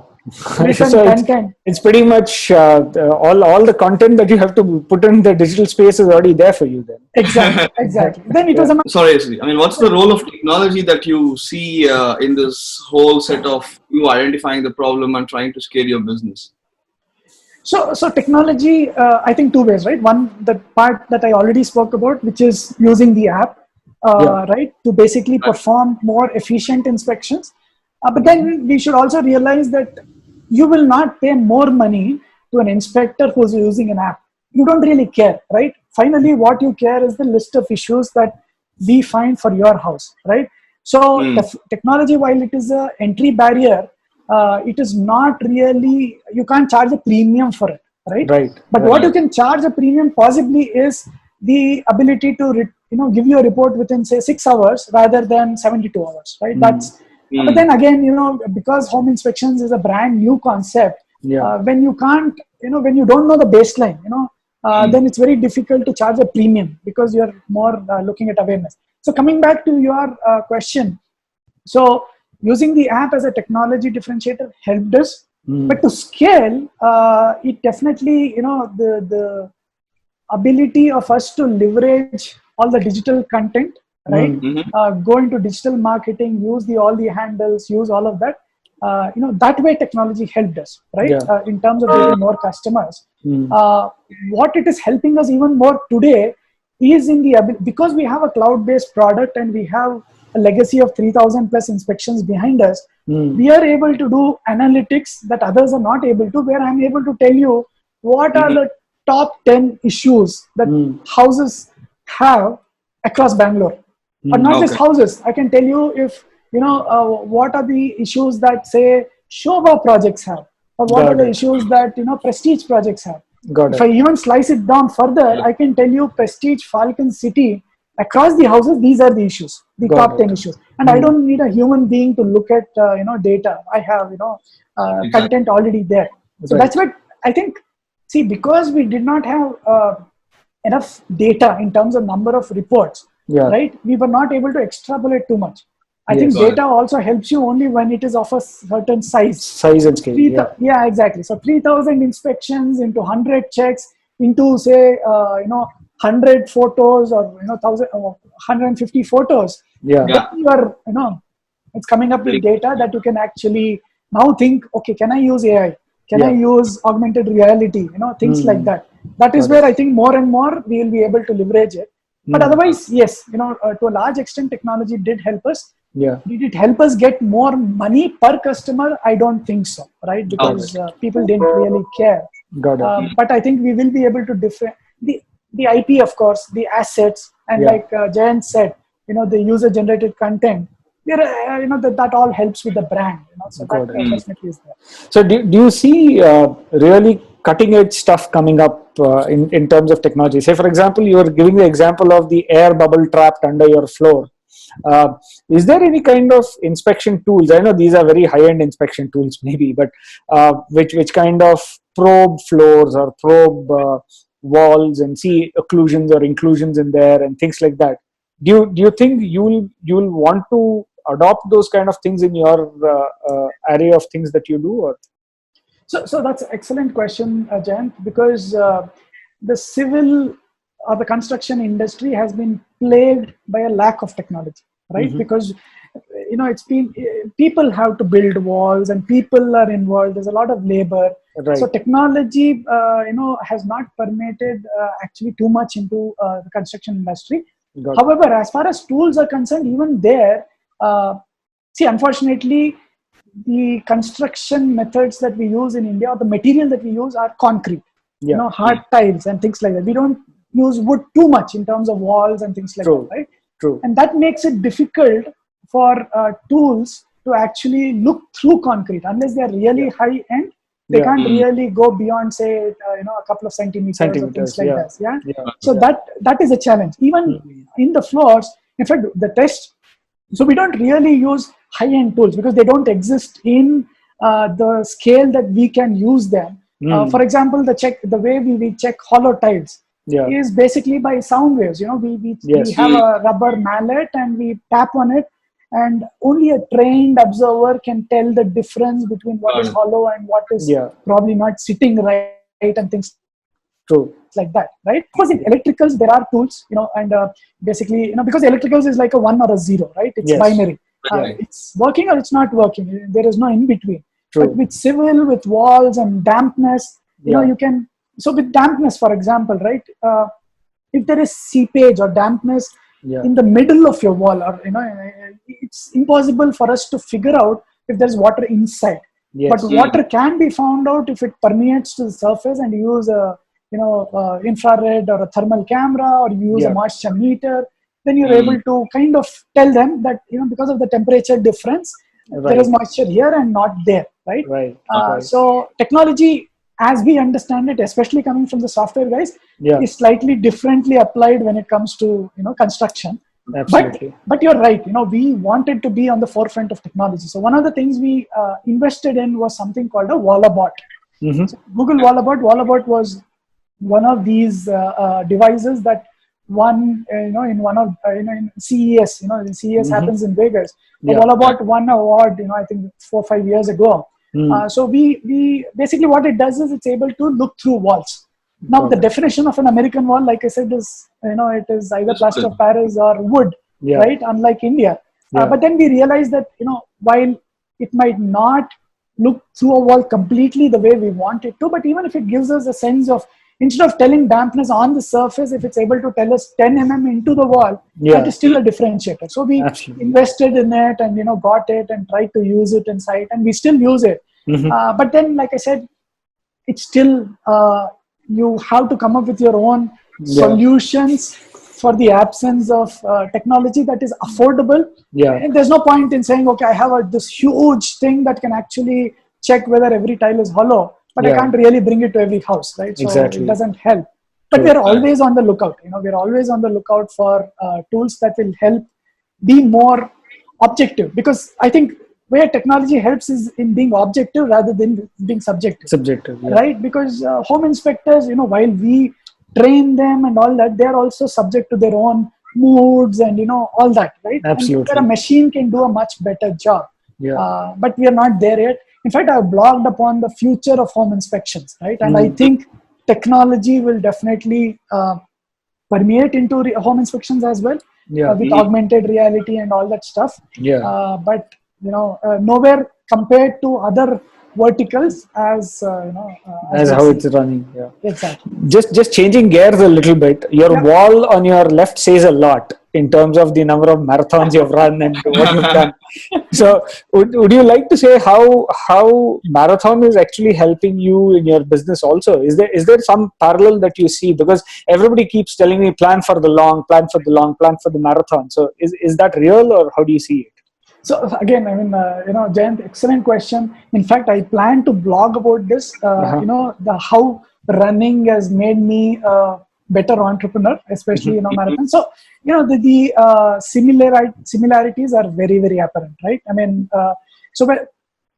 written content. It's pretty much all the content that you have to put in the digital space is already there for you then. Exactly. Then it was Sorry, I mean, what's the role of technology that you see in this whole set of you identifying the problem and trying to scale your business? So technology, I think two ways, right? One, the part that I already spoke about, which is using the app, right, to basically perform more efficient inspections. But then we should also realize that you will not pay more money to an inspector who's using an app. You don't really care, right? Finally, what you care is the list of issues that we find for your house, right? So technology, while it is an entry barrier, it is not really, you can't charge a premium for it, right? But what you can charge a premium possibly is the ability to give you a report within, say, 6 hours rather than 72 hours, right? That's but then again, because home inspections is a brand new concept, when you can't, when you don't know the baseline, then it's very difficult to charge a premium because you're more looking at awareness. So coming back to your question, so using the app as a technology differentiator helped us, but to scale, it definitely, the ability of us to leverage all the digital content, right? Go into digital marketing, use all the handles, use all of that. That way technology helped us, right? In terms of getting more customers. What it is helping us even more today is because we have a cloud-based product and we have a legacy of 3,000 plus inspections behind us, we are able to do analytics that others are not able to, where I'm able to tell you what are the top 10 issues that houses have across Bangalore. But not just houses. I can tell you if, what are the issues that, say, Shobha projects have, or what are the issues that, Prestige projects have. If I even slice it down further, I can tell you Prestige, Falcon City, across the houses, these are the issues, the top 10 issues. And I don't need a human being to look at, data. I have, content already there. So that's what I think. See, because we did not have enough data in terms of number of reports, right? We were not able to extrapolate too much. I think data also helps you only when it is of a certain size and scale. Yeah, exactly. So 3,000 inspections into 100 checks into say 100 photos or 150 photos. Yeah. You are it's coming up with data that you can actually now think, okay, can I use AI? Can I use augmented reality? Things like that. That is where I think more and more we will be able to leverage it. But otherwise, yes, to a large extent, technology did help us. Yeah. Did it help us get more money per customer? I don't think so, right? Because people didn't really care. But I think we will be able to different the IP, of course, the assets, and like Jayant said, the user-generated content. That all helps with the brand. So that definitely is there. So do you see really cutting edge stuff coming up in terms of technology? Say, for example, you were giving the example of the air bubble trapped under your floor. Is there any kind of inspection tools? I know these are very high-end inspection tools, maybe, but which kind of probe floors or probe walls and see occlusions or inclusions in there and things like that? Do you think you'll want to adopt those kind of things in your array of things that you do? Or so that's an excellent question, Jayant, because the civil or the construction industry has been plagued by a lack of technology, right? Because it's been people have to build walls and people are involved. There's a lot of labor. So technology has not permeated actually too much into the construction industry. However, as far as tools are concerned, even there, unfortunately, the construction methods that we use in India, or the material that we use, are concrete, hard tiles and things like that. We don't use wood too much in terms of walls and things like that, right? True. And that makes it difficult for tools to actually look through concrete unless they are really high end. They can't really go beyond, say, a couple of centimeters or things like that. So that is a challenge. Even in the floors, in fact, the test. So we don't really use high-end tools because they don't exist in the scale that we can use them. For example, the way we check hollow tiles is basically by sound waves. We have a rubber mallet and we tap on it, and only a trained observer can tell the difference between what is hollow and what is probably not sitting right and things like that, right? Of course, in electricals there are tools, and basically, because electricals is like a 1 or a 0, right? It's binary. It's working or it's not working. There is no in between. But with civil, with walls and dampness, you can. So with dampness, for example, right? If there is seepage or dampness in the middle of your wall, or it's impossible for us to figure out if there's water inside. But water can be found out if it permeates to the surface, and you use a infrared or a thermal camera, or you use a moisture meter. Then you're able to kind of tell them that because of the temperature difference, there is moisture here and not there, right? So technology, as we understand it, especially coming from the software guys, is slightly differently applied when it comes to construction. Absolutely. But you're right. We wanted to be on the forefront of technology. So one of the things we invested in was something called a Wallabot. So Google Wallabot was one of these devices that won, in one of in CES. CES happens in Vegas. Wallabot won an award. I think 4 or 5 years ago. So we basically, what it does is it's able to look through walls. Now the definition of an American wall, like I said, is it is either plaster of Paris or wood, right? Unlike India. But then we realized that while it might not look through a wall completely the way we want it to, but even if it gives us a sense of, instead of telling dampness on the surface, if it's able to tell us 10 mm into the wall, that is still a differentiator. So we invested in it and got it and tried to use it in site, and we still use it. But then, like I said, it's still you have to come up with your own solutions for the absence of technology that is affordable. And there's no point in saying, okay, I have this huge thing that can actually check whether every tile is hollow, but I can't really bring it to every house, right? So it doesn't help. But we're always on the lookout. We're always on the lookout for tools that will help be more objective. Because I think where technology helps is in being objective rather than being subjective. Subjective, yeah. Right? Because home inspectors, while we train them and all that, they're also subject to their own moods and all that, right? Absolutely. And where a machine can do a much better job. Yeah. But we are not there yet. In fact, I've blogged upon the future of home inspections, right? And I think technology will definitely permeate into home inspections as well, with augmented reality and all that stuff. But nowhere compared to other verticals as as how it's running. Yeah, exactly. Just changing gears a little bit. Your wall on your left says a lot in terms of the number of marathons you've run and what you've done. So would you like to say how marathon is actually helping you in your business also? Is there some parallel that you see? Because everybody keeps telling me plan for the long, plan for the marathon. So is that real, or how do you see it? So again, I mean, Jayant, excellent question. In fact, I plan to blog about this. How running has made me a better entrepreneur, especially marathon. So the similarities are very, very apparent, right? I mean,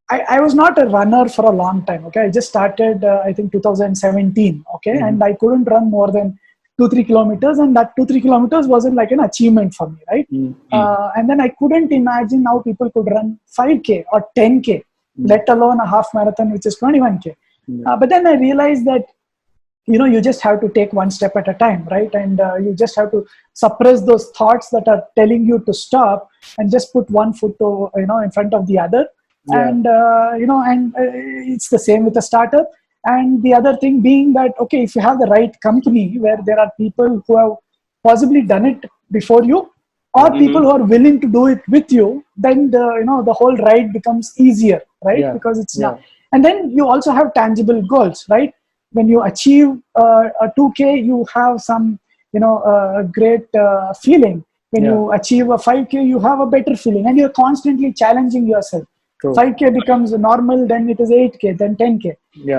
I was not a runner for a long time. Okay, I just started I think 2017. Okay, and I couldn't run more than 2-3 kilometers, and that 2-3 kilometers wasn't like an achievement for me, right? And then I couldn't imagine how people could run 5K or 10K, let alone a half marathon, which is 21K. But then I realized that you just have to take one step at a time, right? And you just have to suppress those thoughts that are telling you to stop, and just put one foot in front of the other. And it's the same with a startup. And the other thing being that, okay, if you have the right company where there are people who have possibly done it before you, or people who are willing to do it with you, then the whole ride becomes easier, right? Because it's not. And then you also have tangible goals, right? When you achieve a 2K, you have some a great feeling. When you achieve a 5K, you have a better feeling, and you're constantly challenging yourself. True. 5K becomes normal, then it is 8K, then 10K.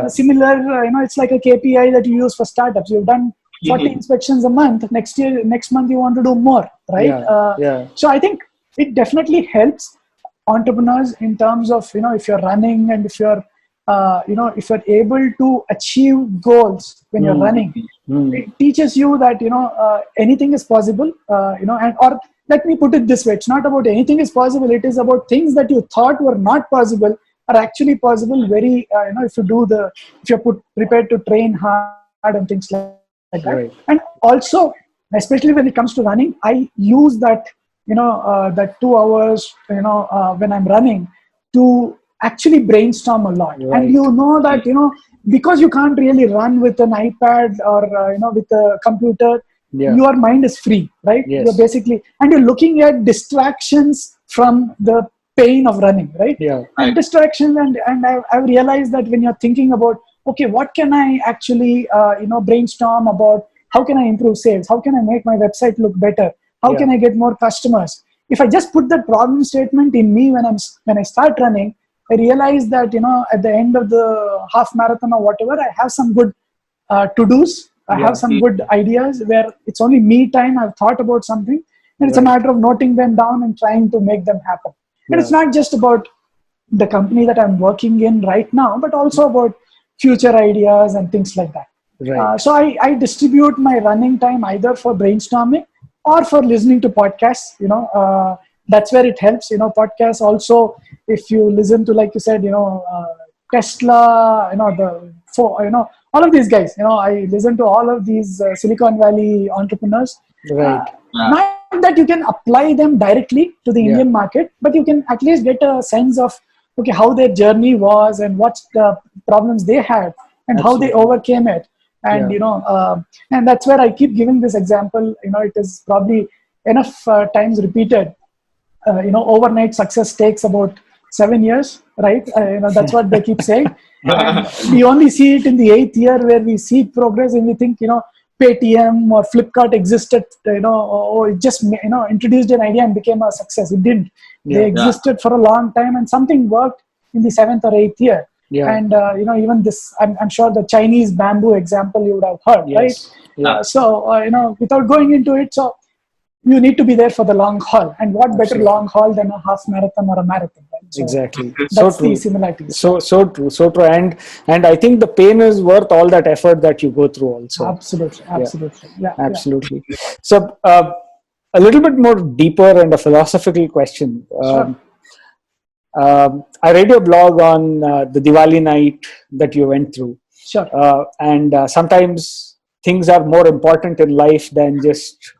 Similar, it's like a KPI that you use for startups. You've done 40 inspections a month. Next month you want to do more, right? So I think it definitely helps entrepreneurs in terms of if you're running, and if you're if you're able to achieve goals when you're running. It teaches you that anything is possible. Or let me put it this way: it's not about anything is possible. It is about things that you thought were not possible are actually possible. Very if you're prepared to train hard and things like that. Right. And also, especially when it comes to running, I use that that 2 hours when I'm running to actually brainstorm a lot. Right. And that because you can't really run with an iPad or with a computer. Your mind is free, right? Yes. You're basically, and you're looking at distractions from the pain of running, right? And distractions, and I've realized that when you're thinking about, okay, what can I actually brainstorm about? How can I improve sales? How can I make my website look better? How can I get more customers? If I just put that problem statement in me when I start running, I realize that at the end of the half marathon or whatever, I have some good to-dos. I have some good ideas where it's only me time. I've thought about something, and it's a matter of noting them down and trying to make them happen. And it's not just about the company that I'm working in right now, but also about future ideas and things like that. Right. So I distribute my running time either for brainstorming or for listening to podcasts. That's where it helps. Podcasts also, if you listen to, like you said, Tesla, all of these guys, I listen to all of these Silicon Valley entrepreneurs. Right. Not that you can apply them directly to the Indian market, but you can at least get a sense of, okay, how their journey was and what the problems they had and how they overcame it. And, and that's where I keep giving this example. It is probably enough times repeated. Overnight success takes about 7 years, right? That's what they keep saying. And we only see it in the 8th year where we see progress, and we think, Paytm or Flipkart existed, or it just, introduced an idea and became a success. It didn't. They existed for a long time, and something worked in the 7th or 8th year. And, even this, I'm sure the Chinese bamboo example you would have heard, right? So, without going into it, so you need to be there for the long haul. And what better Absolutely. long haul than a half marathon or a marathon, right? So Exactly. So that's the true. similarities. So true. So true. And I think the pain is worth all that effort that you go through also. Absolutely. Yeah. Absolutely. Yeah. Absolutely. So a little bit more deeper and a philosophical question. Sure. I read your blog on the Diwali night that you went through. Sure. And sometimes things are more important in life than just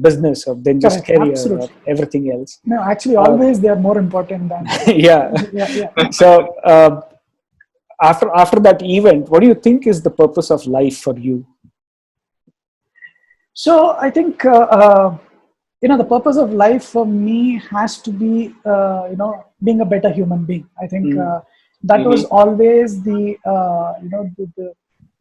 business or than just Correct. career or Absolutely. everything else. No, actually, always they are more important than. Yeah. Yeah. So after that event, what do you think is the purpose of life for you? So I think the purpose of life for me has to be being a better human being. I think that was always the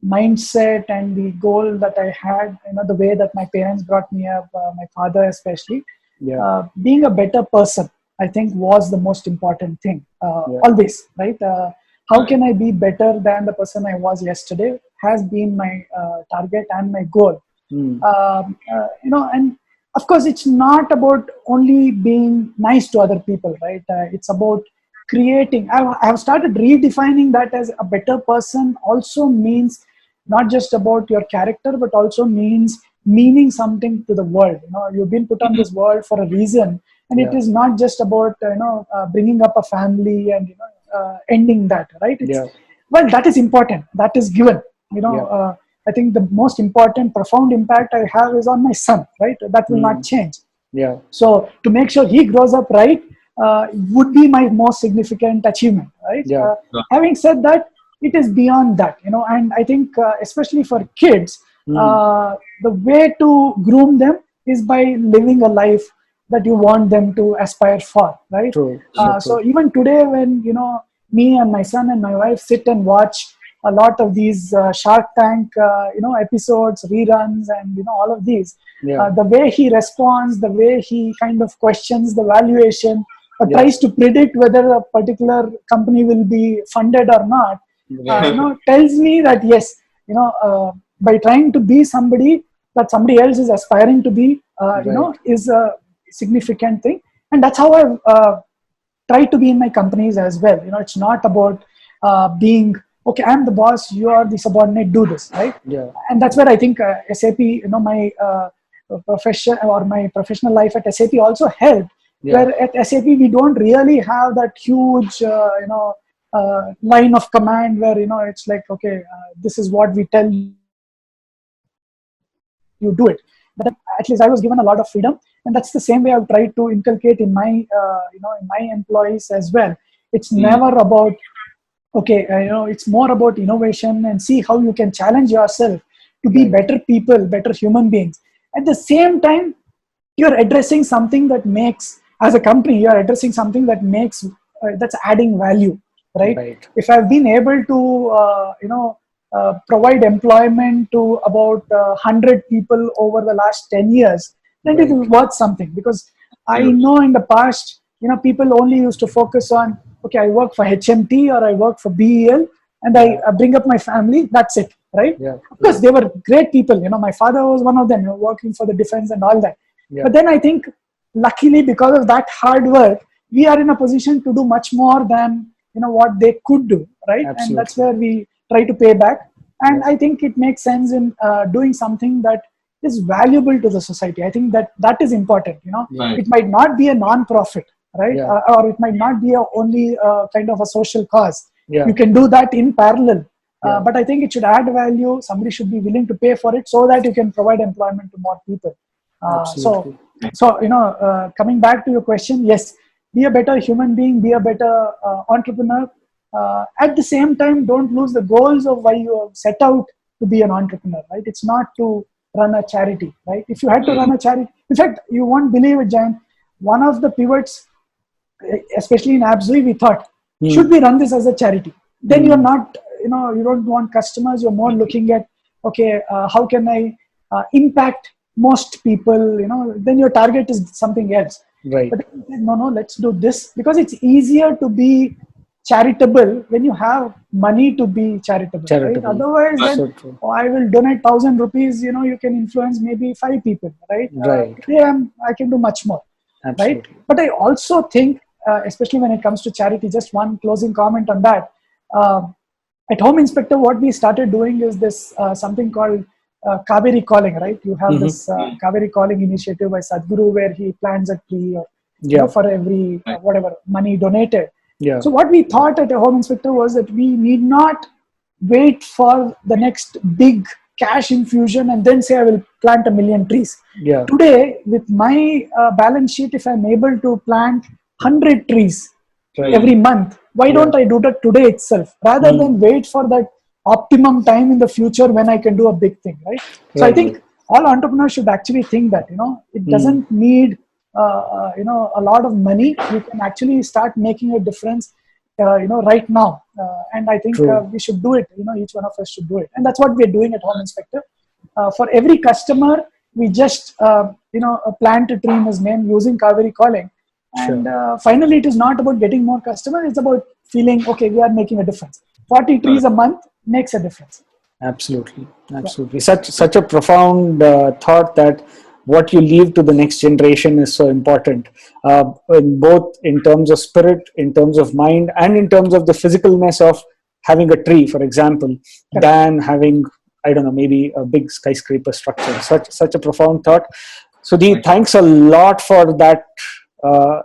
mindset and the goal that I had. The way that my parents brought me up, my father especially. Yeah. Being a better person, I think, was the most important thing. Yeah. Always, right? How can I be better than the person I was yesterday has been my target and my goal. And of course, it's not about only being nice to other people, right? It's about creating. I have started redefining that as a better person also means not just about your character, but also means meaning something to the world. You've been put on this world for a reason, and it is not just about bringing up a family and ending that, right? Well, that is important. That is given. I think the most important, profound impact I have is on my son, right? That will not change. Yeah. So to make sure he grows up right would be my most significant achievement, right? Yeah. Having said that, it is beyond that, and I think especially for kids, the way to groom them is by living a life that you want them to aspire for, right? True. So even today, when me and my son and my wife sit and watch a lot of these Shark Tank, episodes, reruns, and all of these. The way he responds, the way he kind of questions the valuation, or tries to predict whether a particular company will be funded or not, tells me that yes, by trying to be somebody that somebody else is aspiring to be, is a significant thing, and that's how I've tried to be in my companies as well. It's not about being okay, I'm the boss, you are the subordinate, do this, right? Yeah. And that's where I think SAP, my profession or my professional life at SAP also helped. Where at SAP we don't really have that huge, line of command where it's like, okay, this is what we tell you, do it. But at least I was given a lot of freedom, and that's the same way I've tried to inculcate in my, in my employees as well. It's never about okay, it's more about innovation and see how you can challenge yourself to be better people, better human beings. At the same time, you're addressing something that makes, as a company, you're addressing something that makes, that's adding value, right? If I've been able to, provide employment to about 100 people over the last 10 years, then it is worth something. Because I know in the past, people only used to focus on, okay, I work for HMT or I work for BEL and I bring up my family, that's it, right? Of course, they were great people. My father was one of them, working for the defense and all that. But then I think, luckily, because of that hard work, we are in a position to do much more than, what they could do, right? Absolutely. And that's where we try to pay back. And I think it makes sense in doing something that is valuable to the society. I think that is important, It might not be a non-profit, right? Or it might not be only kind of a social cause. You can do that in parallel. But I think it should add value. Somebody should be willing to pay for it so that you can provide employment to more people. So coming back to your question, yes, be a better human being, be a better entrepreneur. At the same time, don't lose the goals of why you have set out to be an entrepreneur, right? It's not to run a charity, right? If you had to run a charity, in fact, you won't believe it, Jain, one of the pivots, especially in Absui, we thought, should we run this as a charity? Then you're not, you don't want customers, you're more looking at, okay, how can I impact most people, then your target is something else. Right. But no, let's do this, because it's easier to be charitable when you have money to be charitable, right? Otherwise, then, true. oh, I will donate 1,000 rupees. You can influence maybe 5 people, right? Right. Today I can do much more, Absolutely. right? But I also think, especially when it comes to charity, just one closing comment on that. At HomeinspecKtor, what we started doing is this something called Kaveri Calling, right? You have this Kaveri Calling initiative by Sadhguru where he plants a tree or for every whatever money donated. Yeah. So what we thought at HomeinspecKtor was that we need not wait for the next big cash infusion and then say I will plant 1 million trees. Yeah. Today, with my balance sheet, if I'm able to plant 100 trees every month, why don't I do that today itself rather than wait for that optimum time in the future when I can do a big thing, right? So I think all entrepreneurs should actually think that, it doesn't need a lot of money. You can actually start making a difference, right now. And I think we should do it. Each one of us should do it, and that's what we're doing at HomeinspecKtor. For every customer, we just plant a tree in his name using Kaveri Calling. And finally, it is not about getting more customers. It's about feeling, okay, we are making a difference. 40 trees a month makes a difference. Absolutely. Such a profound thought that what you leave to the next generation is so important, both in terms of spirit, in terms of mind, and in terms of the physicalness of having a tree, for example, than having, I don't know, maybe a big skyscraper structure. Such a profound thought. Sudhi, thanks a lot for that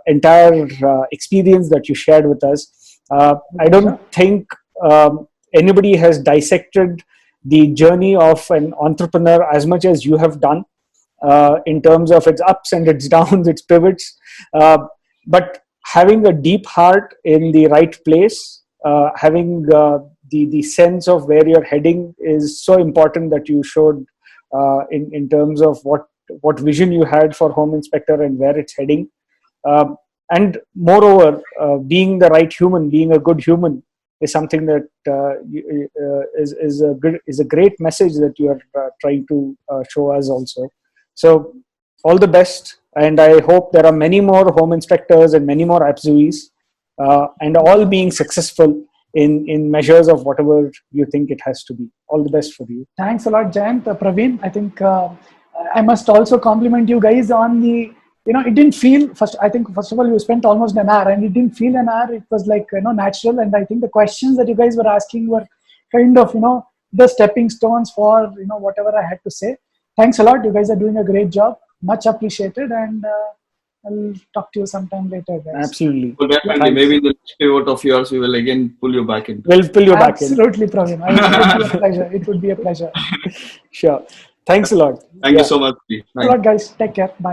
entire experience that you shared with us. I don't think anybody has dissected the journey of an entrepreneur as much as you have done, in terms of its ups and its downs, its pivots. But having a deep heart in the right place, having the sense of where you're heading is so important that you showed in terms of what vision you had for HomeinspecKtor and where it's heading. And moreover, being the right human, being a good human, is something that is a great message that you are trying to show us also. So all the best, and I hope there are many more HomeinspecKtors and many more Apzuis, and all being successful in measures of whatever you think it has to be. All the best for you. Thanks a lot, Jayant. Praveen, I think I must also compliment you guys on the, it didn't feel, first of all, you spent almost an hour and it didn't feel an hour. It was like, natural. And I think the questions that you guys were asking were kind of, the stepping stones for, whatever I had to say. Thanks a lot. You guys are doing a great job. Much appreciated. And I'll talk to you sometime later, guys. Absolutely. Well, definitely. Maybe the next pivot of yours, we will again pull you back in. We'll pull you back in. Absolutely, Praveen. It would be a pleasure. It would be a pleasure. Sure. Thanks a lot. Thank you so much. Thanks a lot, guys. Take care. Bye.